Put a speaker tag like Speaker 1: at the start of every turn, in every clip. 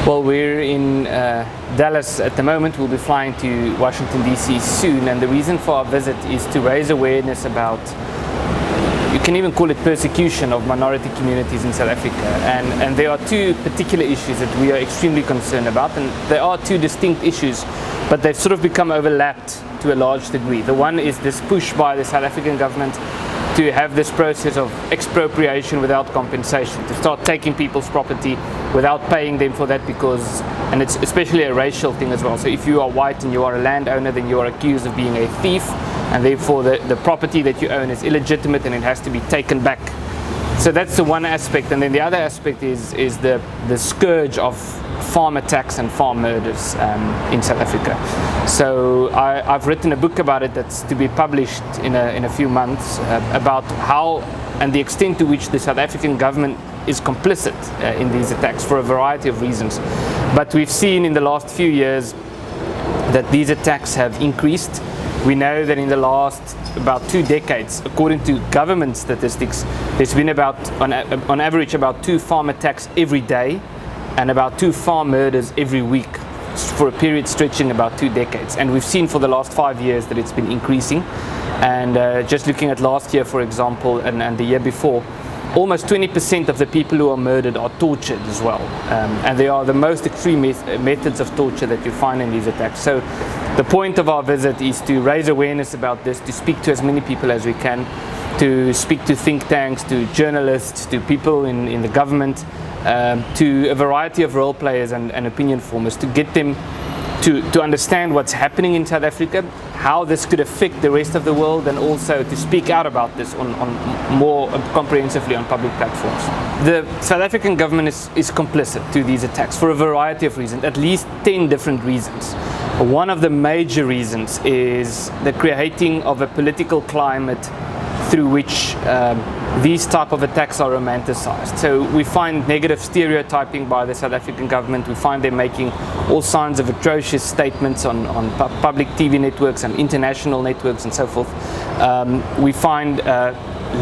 Speaker 1: Well, we're in Dallas at the moment. We'll be flying to Washington, D.C. soon, and the reason for our visit is to raise awareness about, you can even call it persecution of minority communities in South Africa. And there are two particular issues that we are extremely concerned about, and there are two distinct issues, but they've sort of become overlapped to a large degree. The one is this push by the South African government to have this process of expropriation without compensation, to start taking people's property without paying them for that, because, and it's especially a racial thing as well. So if you are white and you are a landowner, then you are accused of being a thief, and therefore the property that you own is illegitimate and it has to be taken back. So that's the one aspect, and then the other aspect is the scourge of farm attacks and farm murders in South Africa. So I've written a book about it that's to be published in a few months about how and the extent to which the South African government is complicit in these attacks for a variety of reasons. But we've seen in the last few years that these attacks have increased. We know that in the last about 2 decades, according to government statistics, there's been about, on average, about 2 farm attacks every day and about 2 farm murders every week for a period stretching about 2 decades. And we've seen for the last 5 years that it's been increasing. And just looking at last year, for example, and the year before, almost 20% of the people who are murdered are tortured as well. And they are the most extreme methods of torture that you find in these attacks. So the point of our visit is to raise awareness about this, to speak to as many people as we can, to speak to think tanks, to journalists, to people in the government, to a variety of role players and opinion formers, to get them to understand what's happening in South Africa, how this could affect the rest of the world, and also to speak out about this on more comprehensively on public platforms. The South African government is complicit to these attacks for a variety of reasons, at least 10 different reasons. One of the major reasons is the creating of a political climate through which these type of attacks are romanticized. So we find negative stereotyping by the South African government. We find them making all kinds of atrocious statements on public TV networks and international networks and so forth. We find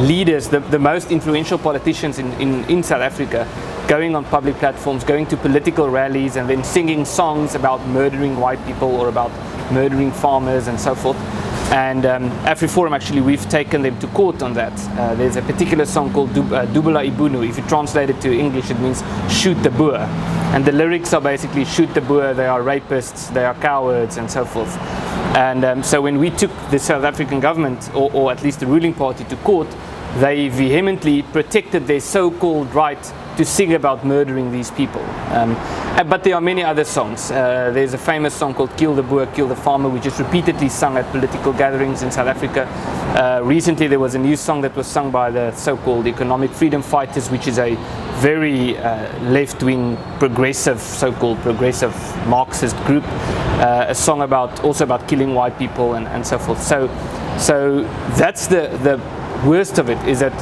Speaker 1: leaders, the most influential politicians in South Africa, going on public platforms, going to political rallies and then singing songs about murdering white people or about murdering farmers and so forth. And AfriForum, actually, we've taken them to court on that. There's a particular song called Dubula Ibunu. If you translate it to English, it means shoot the Boer. And the lyrics are basically shoot the Boer, they are rapists, they are cowards, and so forth. And so when we took the South African government, or at least the ruling party, to court, they vehemently protected their so-called right to sing about murdering these people. But there are many other songs. There's a famous song called Kill the Boer, Kill the Farmer, which is repeatedly sung at political gatherings in South Africa. Recently there was a new song that was sung by the so-called economic freedom fighters, which is a very left-wing, progressive, so-called progressive Marxist group. A song also about killing white people and so forth. So that's the worst of it, is that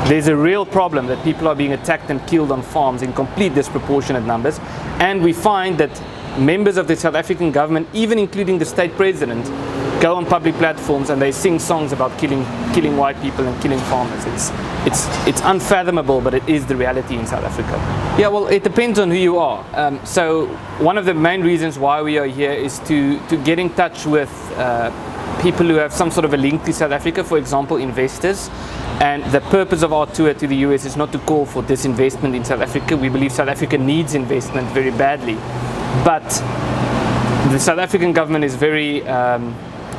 Speaker 1: there's a real problem that people are being attacked and killed on farms in complete disproportionate numbers, and we find that members of the South African government, even including the state president, go on public platforms and they sing songs about killing white people and killing farmers. It's unfathomable, but it is the reality in South Africa. Yeah, well, it depends on who you are. So one of the main reasons why we are here is to get in touch with people who have some sort of a link to South Africa, for example, investors. And the purpose of our tour to the US is not to call for disinvestment in South Africa. We believe South Africa needs investment very badly. But the South African government is very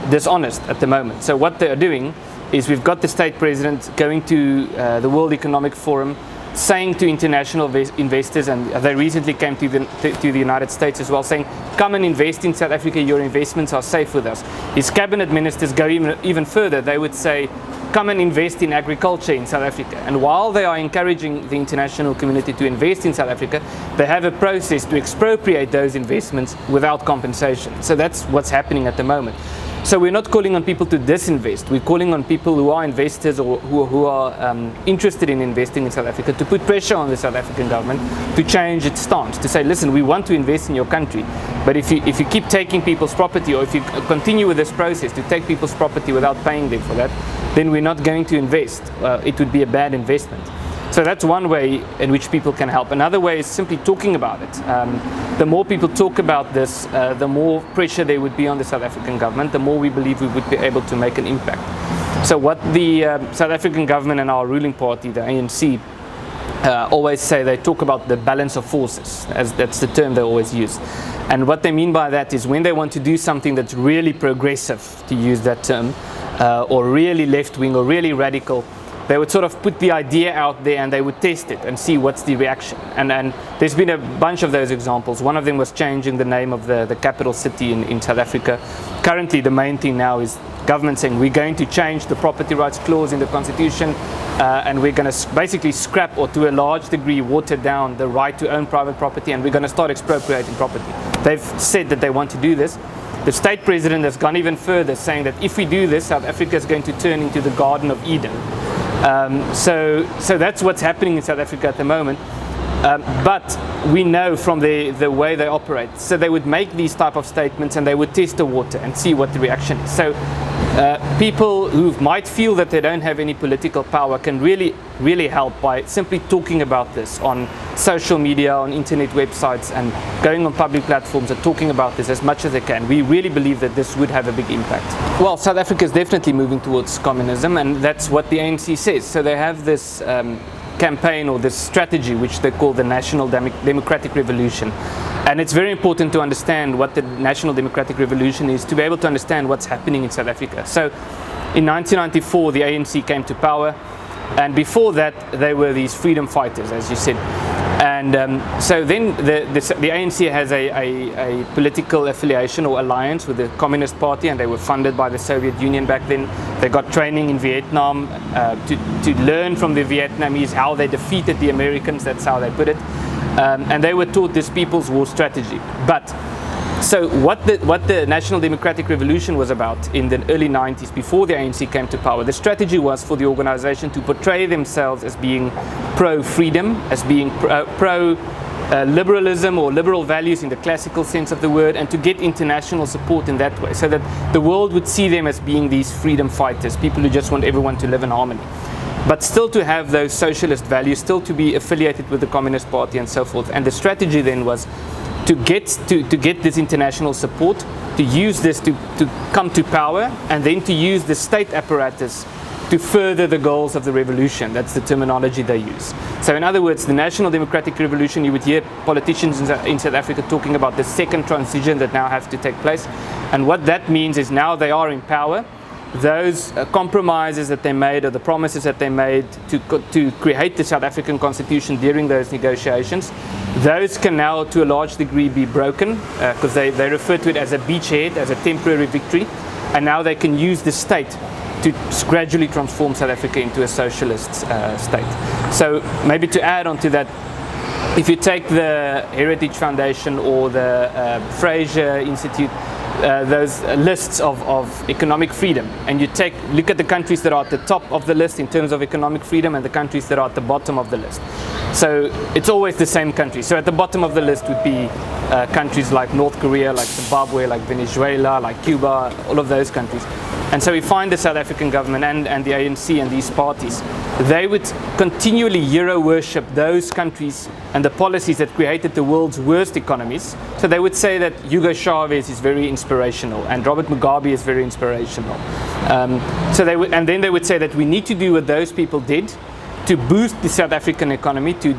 Speaker 1: dishonest at the moment. So what they are doing is, we've got the state president going to the World Economic Forum, saying to international investors, and they recently came to the United States as well, saying, come and invest in South Africa, your investments are safe with us. His cabinet ministers go even further. They would say, come and invest in agriculture in South Africa. And while they are encouraging the international community to invest in South Africa, they have a process to expropriate those investments without compensation. So that's what's happening at the moment. So we're not calling on people to disinvest. We're calling on people who are investors or who are interested in investing in South Africa to put pressure on the South African government to change its stance, to say, listen, we want to invest in your country, but if you keep taking people's property, or if you continue with this process to take people's property without paying them for that, then we're not going to invest. It would be a bad investment. So that's one way in which people can help. Another way is simply talking about it. The more people talk about this, the more pressure there would be on the South African government, the more we believe we would be able to make an impact. So what the South African government and our ruling party, the ANC, always say, they talk about the balance of forces, as that's the term they always use. And what they mean by that is when they want to do something that's really progressive, to use that term, or really left-wing or really radical, they would sort of put the idea out there and they would test it and see what's the reaction. And there's been a bunch of those examples. One of them was changing the name of the capital city in South Africa. Currently, the main thing now is government saying we're going to change the property rights clause in the constitution, and we're going to basically scrap, or to a large degree water down, the right to own private property, and we're going to start expropriating property. They've said that they want to do this. The state president has gone even further, saying that if we do this, South Africa is going to turn into the Garden of Eden. So that's what's happening in South Africa at the moment. But we know from the way they operate. So they would make these type of statements and they would test the water and see what the reaction is. So people who might feel that they don't have any political power can really help by simply talking about this on social media, on internet websites, and going on public platforms and talking about this as much as they can. We really believe that this would have a big impact. Well, South Africa is definitely moving towards communism, and that's what the ANC says. So they have this campaign, or this strategy, which they call the National Democratic Revolution. And it's very important to understand what the National Democratic Revolution is, to be able to understand what's happening in South Africa. So in 1994, the ANC came to power, and before that, they were these freedom fighters, as you said. And so then the ANC has a political affiliation or alliance with the Communist Party, and they were funded by the Soviet Union back then. They got training in Vietnam to learn from the Vietnamese how they defeated the Americans, that's how they put it. And they were taught this People's War strategy. But so what the National Democratic Revolution was about in the early 90s, before the ANC came to power, the strategy was for the organization to portray themselves as being pro-freedom, as being pro-liberalism or liberal values in the classical sense of the word, and to get international support in that way, so that the world would see them as being these freedom fighters, people who just want everyone to live in harmony. But still to have those socialist values, still to be affiliated with the Communist Party and so forth. And the strategy then was to get this international support, to use this to come to power, and then to use the state apparatus to further the goals of the revolution. That's the terminology they use. So in other words, the National Democratic Revolution, you would hear politicians in South Africa talking about the second transition that now has to take place. And what that means is now they are in power. Those compromises that they made, or the promises that they made to create the South African Constitution during those negotiations, those can now to a large degree be broken, because they refer to it as a beachhead, as a temporary victory, and now they can use the state to gradually transform South Africa into a socialist state. So maybe to add on to that, if you take the Heritage Foundation or the Fraser Institute, those lists of economic freedom, and you look at the countries that are at the top of the list in terms of economic freedom and the countries that are at the bottom of the list. So it's always the same countries. So at the bottom of the list would be countries like North Korea, like Zimbabwe, like Venezuela, like Cuba, all of those countries. And so we find the South African government and the ANC and these parties, they would continually hero worship those countries and the policies that created the world's worst economies. So they would say that Hugo Chavez is very inspirational and Robert Mugabe is very inspirational. And then they would say that we need to do what those people did to boost the South African economy, to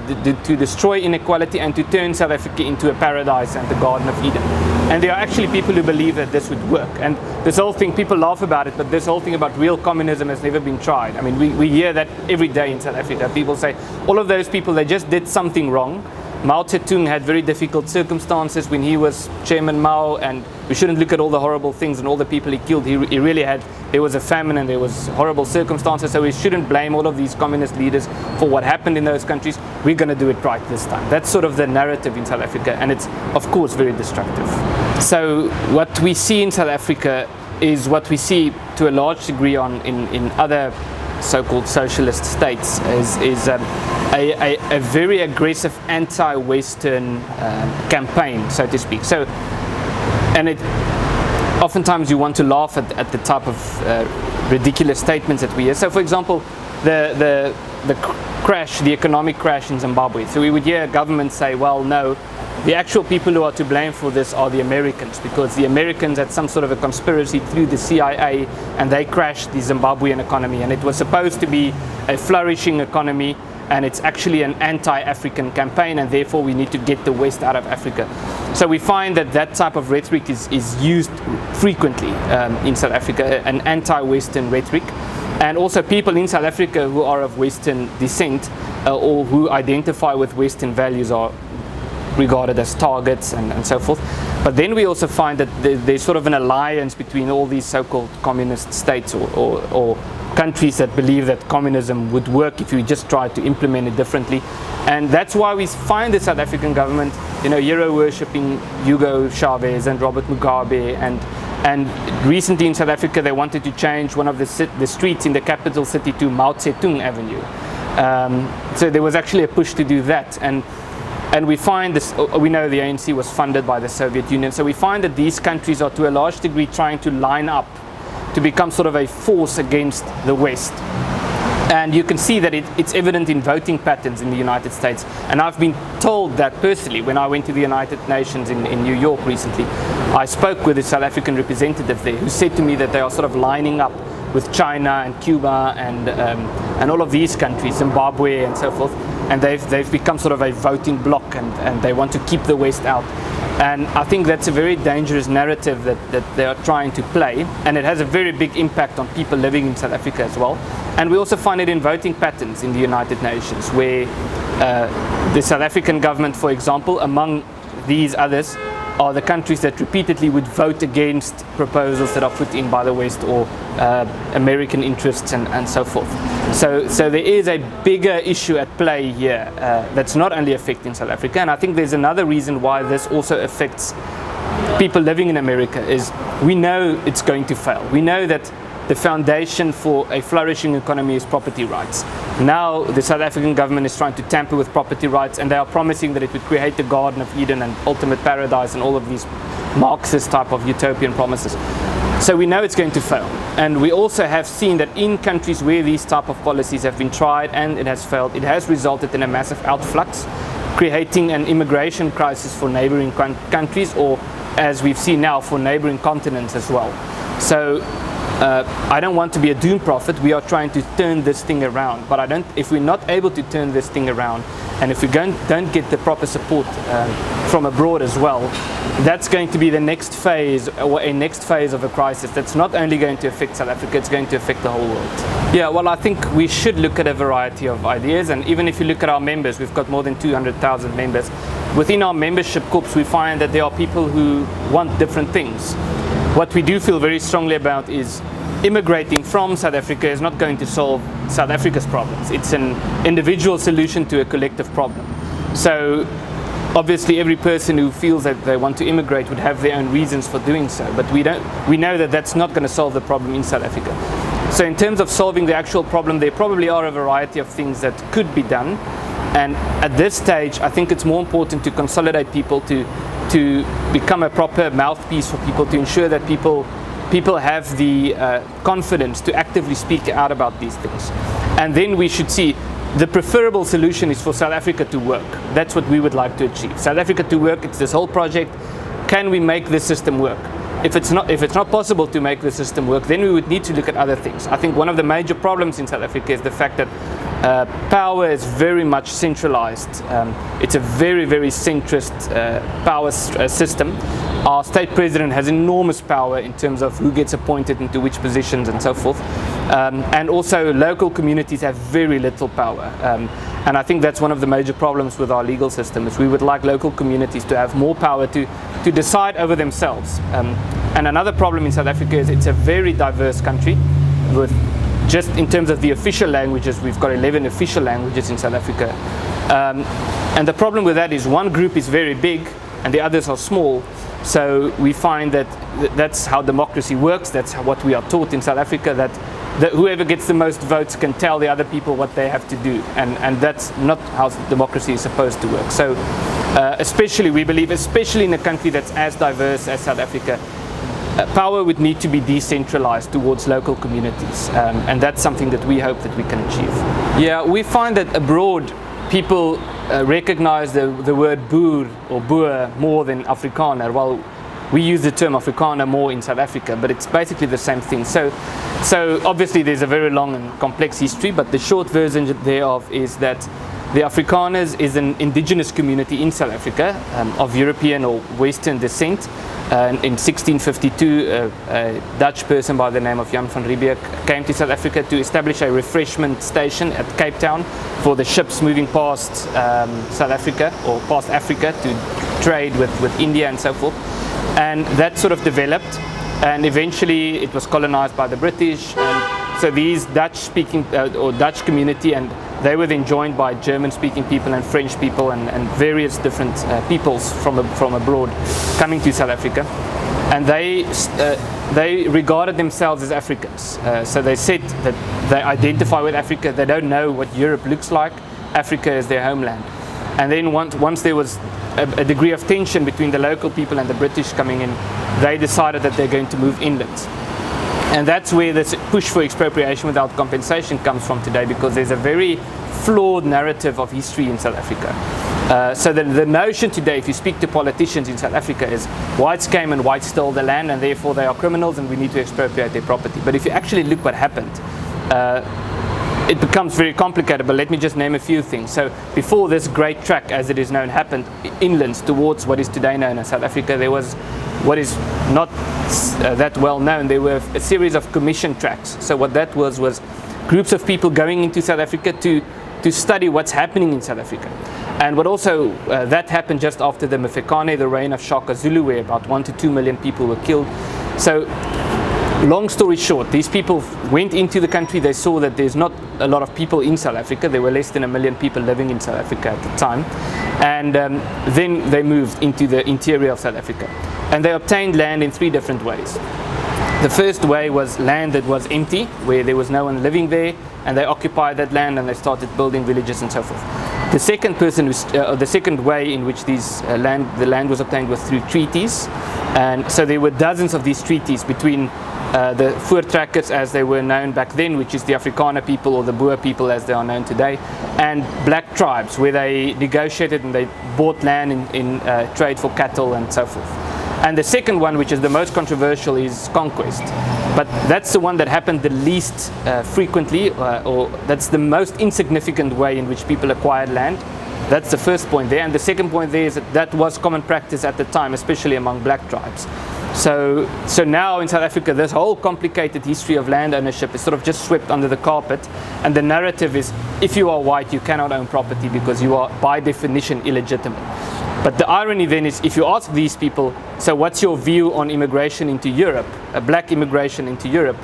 Speaker 1: destroy inequality, and to turn South Africa into a paradise and the Garden of Eden. And there are actually people who believe that this would work. And this whole thing, people laugh about it, but this whole thing about real communism has never been tried. I mean, we hear that every day in South Africa. People say, all of those people, they just did something wrong. Mao Zedong had very difficult circumstances when he was Chairman Mao, and we shouldn't look at all the horrible things and all the people he killed. He really there was a famine and there was horrible circumstances, so we shouldn't blame all of these communist leaders for what happened in those countries. We're going to do it right this time. That's sort of the narrative in South Africa, and it's, of course, very destructive. So what we see in South Africa is what we see to a large degree in other so-called socialist states, is a very aggressive anti-Western campaign, so to speak. So, and oftentimes you want to laugh at the type of ridiculous statements that we hear. So, for example, the crash, the economic crash in Zimbabwe. So we would hear governments say, well, no, the actual people who are to blame for this are the Americans, because the Americans had some sort of a conspiracy through the CIA and they crashed the Zimbabwean economy, and it was supposed to be a flourishing economy, and it's actually an anti-African campaign, and therefore we need to get the West out of Africa. So we find that that type of rhetoric is used frequently in South Africa, an anti-Western rhetoric. And also people in South Africa who are of Western descent or who identify with Western values are regarded as targets and so forth. But then we also find that there's sort of an alliance between all these so-called communist states or countries that believe that communism would work if you just tried to implement it differently. And that's why we find the South African government, hero worshipping Hugo Chavez and Robert Mugabe, and recently in South Africa they wanted to change one of the streets in the capital city to Mao Zedong Avenue. So there was actually a push to do that, and we find this. We know the ANC was funded by the Soviet Union, so we find that these countries are to a large degree trying to line up to become sort of a force against the West. And you can see that it's evident in voting patterns in the United States. And I've been told that personally when I went to the United Nations in New York recently. I spoke with a South African representative there who said to me that they are sort of lining up with China and Cuba and all of these countries, Zimbabwe and so forth. And they've become sort of a voting bloc, and they want to keep the West out. And I think that's a very dangerous narrative that they are trying to play, and it has a very big impact on people living in South Africa as well. And we also find it in voting patterns in the United Nations, where the South African government, for example, among these others, are the countries that repeatedly would vote against proposals that are put in by the West or American interests and so forth. So there is a bigger issue at play here that's not only affecting South Africa, and I think there's another reason why this also affects people living in America is we know it's going to fail. We know that the foundation for a flourishing economy is property rights. Now the South African government is trying to tamper with property rights, and they are promising that it would create the Garden of Eden and ultimate paradise and all of these Marxist type of utopian promises. So we know it's going to fail. And we also have seen that in countries where these type of policies have been tried and it has failed, it has resulted in a massive outflux, creating an immigration crisis for neighboring countries, or as we've seen now, for neighboring continents as well. So I don't want to be a doom prophet. We are trying to turn this thing around, but if we're not able to turn this thing around, and if we don't get the proper support from abroad as well, that's going to be the next phase, or a next phase of a crisis that's not only going to affect South Africa, it's going to affect the whole world. Yeah, well, I think we should look at a variety of ideas, and even if you look at our members, we've got more than 200,000 members. Within our membership corps, we find that there are people who want different things. What we do feel very strongly about is immigrating from South Africa is not going to solve South Africa's problems. It's an individual solution to a collective problem. So obviously every person who feels that they want to immigrate would have their own reasons for doing so, but we know that that's not going to solve the problem in South Africa. So in terms of solving the actual problem, there probably are a variety of things that could be done. And at this stage, I think it's more important to consolidate people, to become a proper mouthpiece for people, to ensure that people have the confidence to actively speak out about these things. And then we should see the preferable solution is for South Africa to work. That's what we would like to achieve. South Africa to work, it's this whole project. Can we make this system work? If it's not possible to make the system work, then we would need to look at other things. I think one of the major problems in South Africa is the fact that power is very much centralized. It's a very, very centrist power system. Our state president has enormous power in terms of who gets appointed into which positions and so forth. And also local communities have very little power. And I think that's one of the major problems with our legal system, is we would like local communities to have more power to decide over themselves. And another problem in South Africa is it's a very diverse country. With just in terms of the official languages, we've got 11 official languages in South Africa. And the problem with that is one group is very big and the others are small. So we find that that's how democracy works. That's what we are taught in South Africa, that whoever gets the most votes can tell the other people what they have to do. And that's not how democracy is supposed to work. So especially, we believe, especially in a country that's as diverse as South Africa, power would need to be decentralized towards local communities, and that's something that we hope that we can achieve. Yeah, we find that abroad people recognize the word boer or boer more than Afrikaner. Well, we use the term Afrikaner more in South Africa, but it's basically the same thing. So obviously there's a very long and complex history, but the short version thereof is that the Afrikaners is an indigenous community in South Africa of European or Western descent. In 1652, a Dutch person by the name of Jan van Riebeeck came to South Africa to establish a refreshment station at Cape Town for the ships moving past South Africa or past Africa to trade with India and so forth. And that sort of developed, and eventually it was colonized by the British. And so these Dutch-speaking or Dutch community, and they were then joined by German-speaking people and French people and various different peoples from abroad coming to South Africa, and they regarded themselves as Africans. So they said that they identify with Africa. They don't know what Europe looks like. Africa is their homeland. And then once there was a degree of tension between the local people and the British coming in, they decided that they're going to move inland. And that's where this push for expropriation without compensation comes from today, because there's a very flawed narrative of history in South Africa. So the notion today, if you speak to politicians in South Africa, is whites came and whites stole the land and therefore they are criminals and we need to expropriate their property. But if you actually look what happened, it becomes very complicated, but let me just name a few things. So before this great track, as it is known, happened inlands towards what is today known as South Africa, there was what is not that well known. There were a series of commission tracks. So what that was groups of people going into South Africa to study what's happening in South Africa. And what also, that happened just after the Mfecane, the reign of Shaka Zulu, where about 1 to 2 million people were killed. So long story short, these people went into the country. They saw that there's not a lot of people in South Africa. There were less than 1 million people living in South Africa at the time. And then they moved into the interior of South Africa. And they obtained land in 3 different ways. The first way was land that was empty, where there was no one living there, and they occupied that land and they started building villages and so forth. The second way in which the land was obtained was through treaties. And so there were dozens of these treaties between the Voortrekkers, as they were known back then, which is the Afrikaner people or the Boer people as they are known today, and black tribes, where they negotiated and they bought land in trade for cattle and so forth. And the second one, which is the most controversial, is conquest. But that's the one that happened the least frequently, or that's the most insignificant way in which people acquired land. That's the first point there. And the second point there is that was common practice at the time, especially among black tribes. So now in South Africa, this whole complicated history of land ownership is sort of just swept under the carpet. And the narrative is, if you are white, you cannot own property because you are by definition illegitimate. But the irony then is, if you ask these people, so what's your view on immigration into Europe, black immigration into Europe,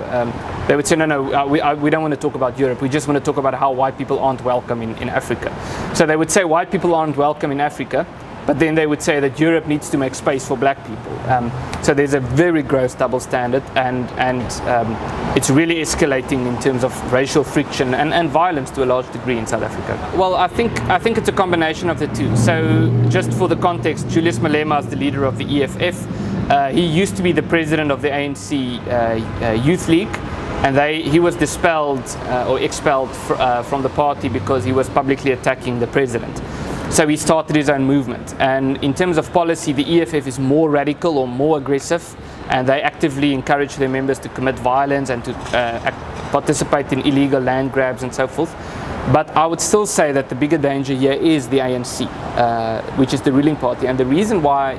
Speaker 1: they would say, no, we don't want to talk about Europe. We just want to talk about how white people aren't welcome in Africa. So they would say white people aren't welcome in Africa, but then they would say that Europe needs to make space for black people. So there's a very gross double standard, and it's really escalating in terms of racial friction and violence to a large degree in South Africa. Well, I think it's a combination of the two. So just for the context, Julius Malema is the leader of the EFF. He used to be the president of the ANC Youth League, and he was expelled from the party because he was publicly attacking the president. So he started his own movement, and in terms of policy, the EFF is more radical or more aggressive, and they actively encourage their members to commit violence and to participate in illegal land grabs and so forth. But I would still say that the bigger danger here is the ANC, which is the ruling party. And the reason why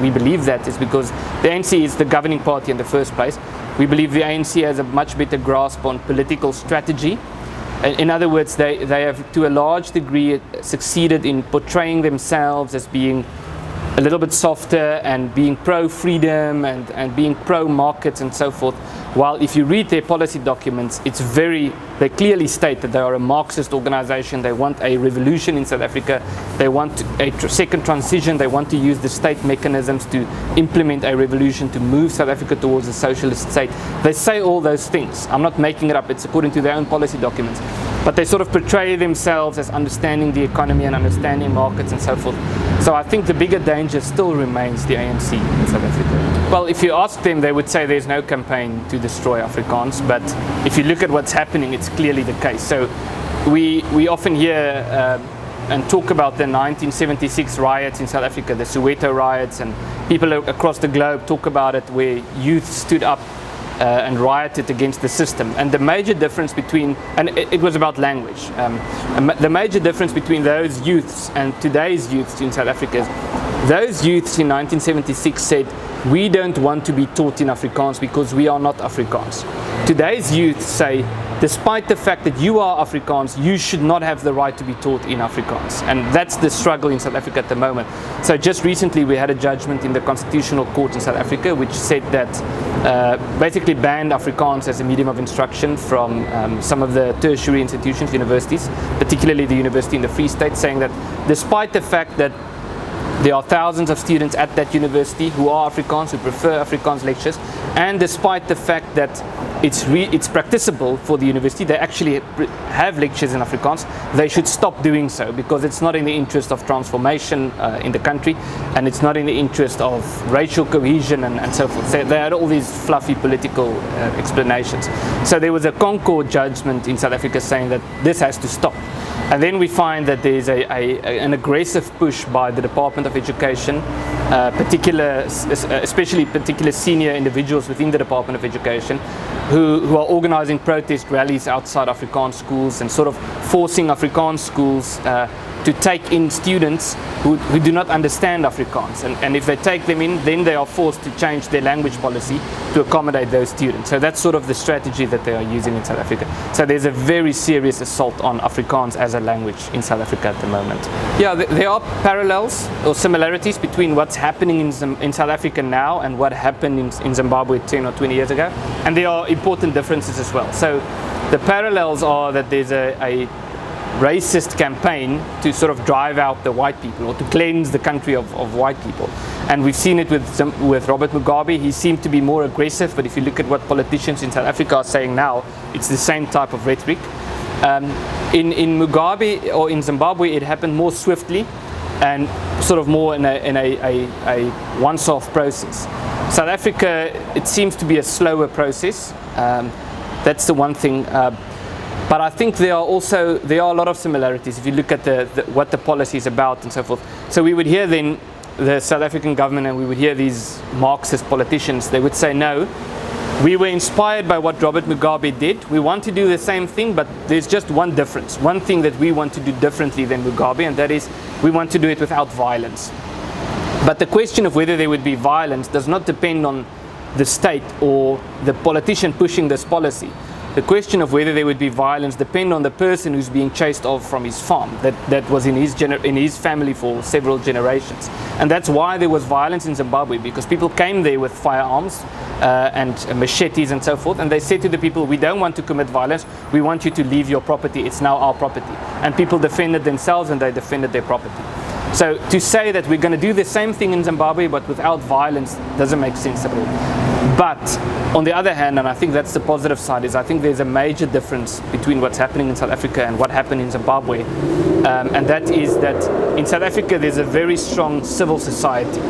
Speaker 1: we believe that is because the ANC is the governing party in the first place. We believe the ANC has a much better grasp on political strategy. In other words, they have to a large degree succeeded in portraying themselves as being a little bit softer and being pro-freedom and being pro-markets and so forth. While if you read their policy documents, they clearly state that they are a Marxist organization. They want a revolution in South Africa. They want a second transition. They want to use the state mechanisms to implement a revolution, to move South Africa towards a socialist state. They say all those things. I'm not making it up. It's according to their own policy documents. But they sort of portray themselves as understanding the economy and understanding markets and so forth. So I think the bigger danger still remains the ANC in South Africa. Well, if you ask them, they would say there's no campaign to destroy Afrikaans, but if you look at what's happening, it's clearly the case. So we often hear and talk about the 1976 riots in South Africa, the Soweto riots, and people across the globe talk about it, where youth stood up and rioted against the system. And the major difference between, and it was about language, the major difference between those youths and today's youths in South Africa is those youths in 1976 said, we don't want to be taught in Afrikaans because we are not Afrikaans. Today's youth say, despite the fact that you are Afrikaans, you should not have the right to be taught in Afrikaans. And that's the struggle in South Africa at the moment. So just recently we had a judgment in the Constitutional Court in South Africa which said that basically banned Afrikaans as a medium of instruction from some of the tertiary institutions, universities, particularly the university in the Free State, saying that despite the fact that there are thousands of students at that university who are Afrikaans, who prefer Afrikaans lectures, and despite the fact that it's practicable for the university, they actually have lectures in Afrikaans, they should stop doing so because it's not in the interest of transformation in the country, and it's not in the interest of racial cohesion and so forth. So they had all these fluffy political explanations. So there was a Concord judgment in South Africa saying that this has to stop. And then we find that there's an aggressive push by the Department of Education, especially particular senior individuals within the Department of Education, who are organizing protest rallies outside Afrikaans schools and sort of forcing Afrikaans schools to take in students who do not understand Afrikaans. And if they take them in, then they are forced to change their language policy to accommodate those students. So that's sort of the strategy that they are using in South Africa. So there's a very serious assault on Afrikaans as a language in South Africa at the moment. Yeah, there are parallels or similarities between what's happening in South Africa now and what happened in Zimbabwe 10 or 20 years ago. And there are important differences as well. So the parallels are that there's a racist campaign to sort of drive out the white people or to cleanse the country of white people. And we've seen it with Robert Mugabe. He seemed to be more aggressive, but if you look at what politicians in South Africa are saying now, it's the same type of rhetoric. In Mugabe or in Zimbabwe, it happened more swiftly and sort of more in a once-off process. South Africa, it seems to be a slower process. That's the one thing. But I think there are a lot of similarities if you look at what the policy is about and so forth. So we would hear then the South African government, and we would hear these Marxist politicians, they would say, no, we were inspired by what Robert Mugabe did. We want to do the same thing, but there's just one difference. One thing that we want to do differently than Mugabe, and that is we want to do it without violence. But the question of whether there would be violence does not depend on the state or the politician pushing this policy. The question of whether there would be violence depends on the person who's being chased off from his farm that was in his family for several generations. And that's why there was violence in Zimbabwe, because people came there with firearms and machetes and so forth, and they said to the people, we don't want to commit violence, we want you to leave your property, it's now our property. And people defended themselves and they defended their property. So to say that we're going to do the same thing in Zimbabwe but without violence doesn't make sense at all. But on the other hand, and I think that's the positive side, is I think there's a major difference between what's happening in South Africa and what happened in Zimbabwe. And that is that in South Africa there's a very strong civil society.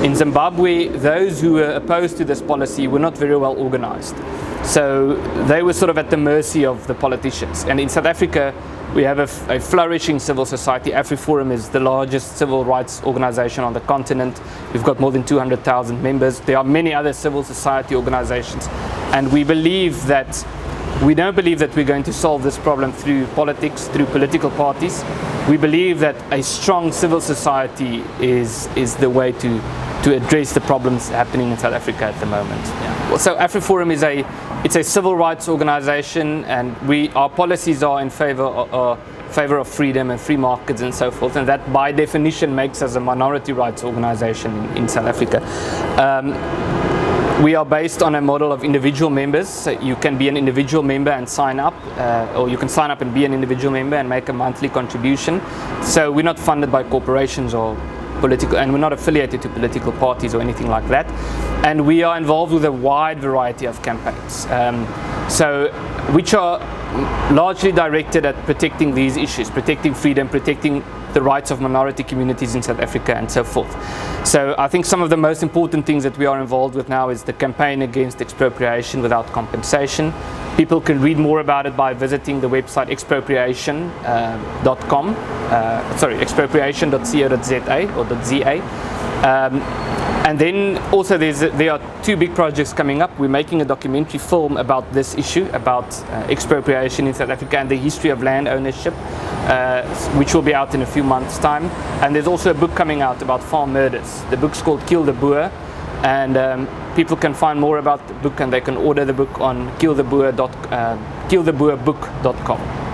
Speaker 1: In Zimbabwe, those who were opposed to this policy were not very well organized. So they were sort of at the mercy of the politicians. And in South Africa, we have a flourishing civil society. AfriForum is the largest civil rights organization on the continent. We've got more than 200,000 members. There are many other civil society organizations. And we don't believe that we're going to solve this problem through politics, through political parties. We believe that a strong civil society is the way to address the problems happening in South Africa at the moment. Yeah. Well, so AfriForum is a civil rights organization, and our policies are in favor of freedom and free markets and so forth, and that by definition makes us a minority rights organization in South Africa. We are based on a model of individual members. So you can be an individual member and sign up, or you can sign up and be an individual member and make a monthly contribution. So we're not funded by corporations or political, and we're not affiliated to political parties or anything like that. And we are involved with a wide variety of campaigns. So which are largely directed at protecting these issues, protecting freedom, protecting the rights of minority communities in South Africa and so forth. So I think some of the most important things that we are involved with now is the campaign against expropriation without compensation. People can read more about it by visiting the website expropriation.com, expropriation.co.za or .za. And then also there are two big projects coming up. We're making a documentary film about this issue, about expropriation in South Africa and the history of land ownership, which will be out in a few months' time. And there's also a book coming out about farm murders. The book's called Kill the Boer, and people can find more about the book and they can order the book on killtheboerbook.com.